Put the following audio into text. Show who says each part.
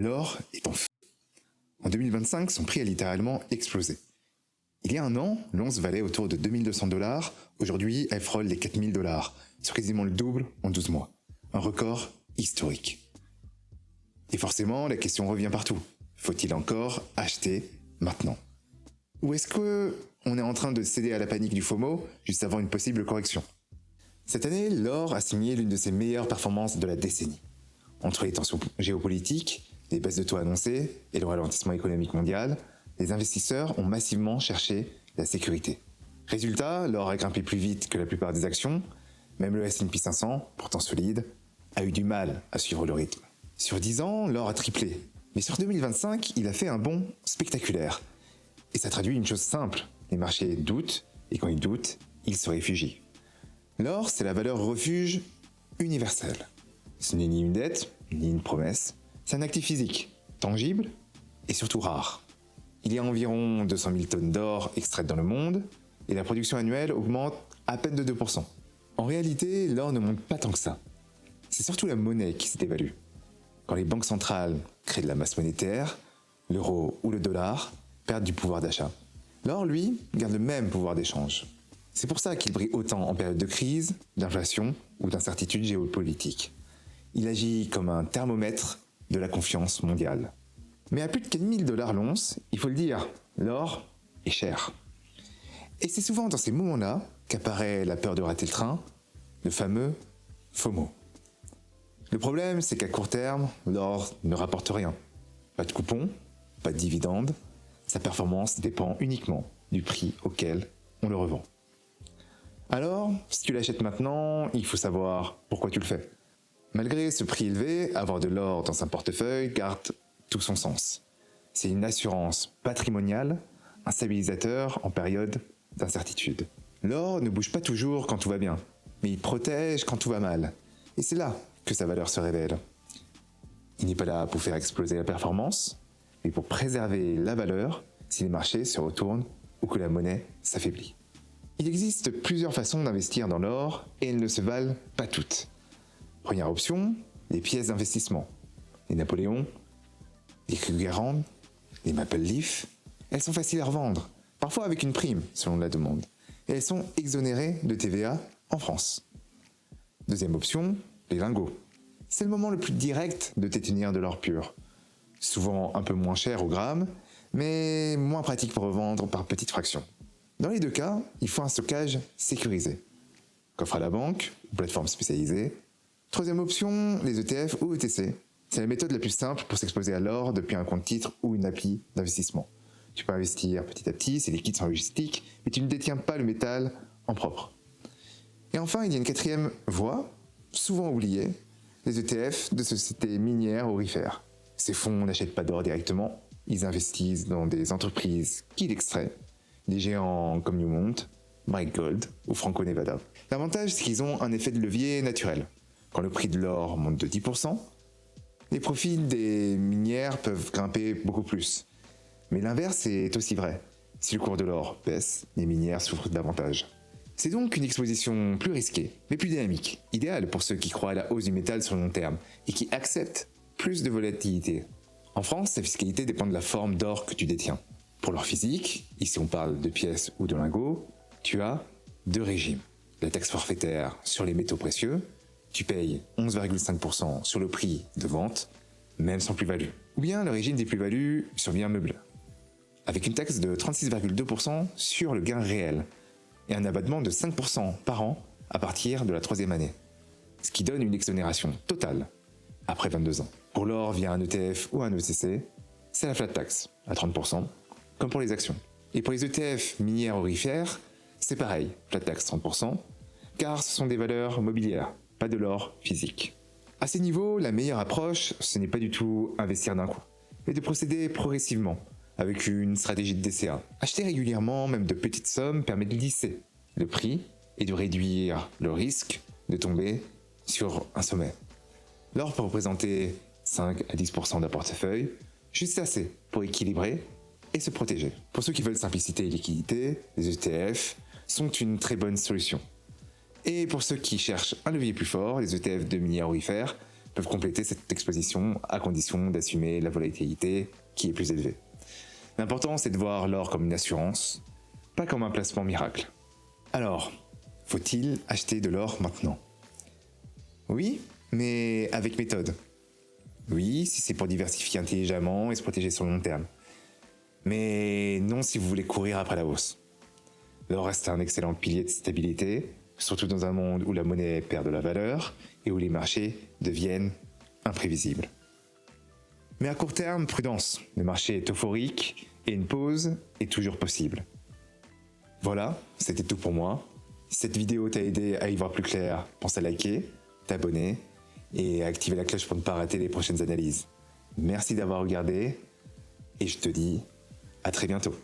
Speaker 1: L'or est en feu. En 2025, son prix a littéralement explosé. Il y a un an, l'once valait autour de 2200 $. Aujourd'hui, elle frôle les 4000 $, sur quasiment le double en 12 mois. Un record historique. Et forcément, la question revient partout. Faut-il encore acheter maintenant? Ou est-ce qu'on est en train de céder à la panique du FOMO juste avant une possible correction? Cette année, l'or a signé l'une de ses meilleures performances de la décennie. Entre les tensions géopolitiques, les baisses de taux annoncées et le ralentissement économique mondial, les investisseurs ont massivement cherché la sécurité. Résultat, l'or a grimpé plus vite que la plupart des actions, même le S&P 500, pourtant solide, a eu du mal à suivre le rythme. Sur 10 ans, l'or a triplé, mais sur 2025, il a fait un bond spectaculaire. Et ça traduit une chose simple, les marchés doutent, et quand ils doutent, ils se réfugient. L'or, c'est la valeur refuge universelle. Ce n'est ni une dette, ni une promesse, c'est un actif physique, tangible et surtout rare. Il y a environ 200 000 tonnes d'or extraites dans le monde, et la production annuelle augmente à peine de 2%. En réalité, l'or ne monte pas tant que ça. C'est surtout la monnaie qui se dévalue. Quand les banques centrales créent de la masse monétaire, l'euro ou le dollar perdent du pouvoir d'achat. L'or, lui, garde le même pouvoir d'échange. C'est pour ça qu'il brille autant en période de crise, d'inflation ou d'incertitude géopolitique. Il agit comme un thermomètre de la confiance mondiale. Mais à plus de 4000 $ l'once, il faut le dire, l'or est cher. Et c'est souvent dans ces moments-là qu'apparaît la peur de rater le train, le fameux FOMO. Le problème, c'est qu'à court terme, l'or ne rapporte rien. Pas de coupons, pas de dividendes, sa performance dépend uniquement du prix auquel on le revend. Alors, si tu l'achètes maintenant, il faut savoir pourquoi tu le fais. Malgré ce prix élevé, avoir de l'or dans un portefeuille garde tout son sens. C'est une assurance patrimoniale, un stabilisateur en période d'incertitude. L'or ne bouge pas toujours quand tout va bien, mais il protège quand tout va mal. Et c'est là que sa valeur se révèle. Il n'est pas là pour faire exploser la performance, mais pour préserver la valeur si les marchés se retournent ou que la monnaie s'affaiblit. Il existe plusieurs façons d'investir dans l'or et elles ne se valent pas toutes. Première option, les pièces d'investissement. Les Napoléon, les Krugerrand, les Maple Leaf, elles sont faciles à revendre, parfois avec une prime selon la demande, et elles sont exonérées de TVA en France. Deuxième option, les lingots. C'est le moment le plus direct de détenir de l'or pur. Souvent un peu moins cher au gramme, mais moins pratique pour revendre par petites fractions. Dans les deux cas, il faut un stockage sécurisé. Coffre à la banque, ou plateforme spécialisée. Troisième option, les ETF ou ETC. C'est la méthode la plus simple pour s'exposer à l'or depuis un compte titre ou une appli d'investissement. Tu peux investir petit à petit, c'est liquide sans logistique, mais tu ne détiens pas le métal en propre. Et enfin, il y a une quatrième voie, souvent oubliée, les ETF de sociétés minières aurifères. Ces fonds n'achètent pas d'or directement, ils investissent dans des entreprises qui l'extraient, des géants comme Newmont, Barrick Gold ou Franco-Nevada. L'avantage, c'est qu'ils ont un effet de levier naturel. Quand le prix de l'or monte de 10%, les profits des minières peuvent grimper beaucoup plus. Mais l'inverse est aussi vrai. Si le cours de l'or baisse, les minières souffrent davantage. C'est donc une exposition plus risquée, mais plus dynamique, idéale pour ceux qui croient à la hausse du métal sur le long terme et qui acceptent plus de volatilité. En France, la fiscalité dépend de la forme d'or que tu détiens. Pour l'or physique, ici on parle de pièces ou de lingots, tu as deux régimes. La taxe forfaitaire sur les métaux précieux, tu payes 11,5% sur le prix de vente, même sans plus-value. Ou bien le régime des plus-values sur biens meubles, avec une taxe de 36,2% sur le gain réel, et un abattement de 5% par an à partir de la troisième année, ce qui donne une exonération totale après 22 ans. Pour l'or via un ETF ou un ETC, c'est la flat tax, à 30%, comme pour les actions. Et pour les ETF minières aurifères, c'est pareil, flat tax 30%, car ce sont des valeurs mobilières, pas de l'or physique. À ces niveaux, la meilleure approche, ce n'est pas du tout investir d'un coup, mais de procéder progressivement, avec une stratégie de DCA. Acheter régulièrement, même de petites sommes, permet de lisser le prix et de réduire le risque de tomber sur un sommet. L'or peut représenter 5 à 10% d'un portefeuille, juste assez pour équilibrer et se protéger. Pour ceux qui veulent simplicité et liquidité, les ETF sont une très bonne solution. Et pour ceux qui cherchent un levier plus fort, les ETF de minières aurifères peuvent compléter cette exposition à condition d'assumer la volatilité qui est plus élevée. L'important, c'est de voir l'or comme une assurance, pas comme un placement miracle. Alors, faut-il acheter de l'or maintenant? Oui, mais avec méthode. Oui, si c'est pour diversifier intelligemment et se protéger sur le long terme. Mais non si vous voulez courir après la hausse. L'or reste un excellent pilier de stabilité, surtout dans un monde où la monnaie perd de la valeur et où les marchés deviennent imprévisibles. Mais à court terme, prudence, le marché est euphorique et une pause est toujours possible. Voilà, c'était tout pour moi. Si cette vidéo t'a aidé à y voir plus clair, pense à liker, t'abonner et à activer la cloche pour ne pas rater les prochaines analyses. Merci d'avoir regardé et je te dis à très bientôt.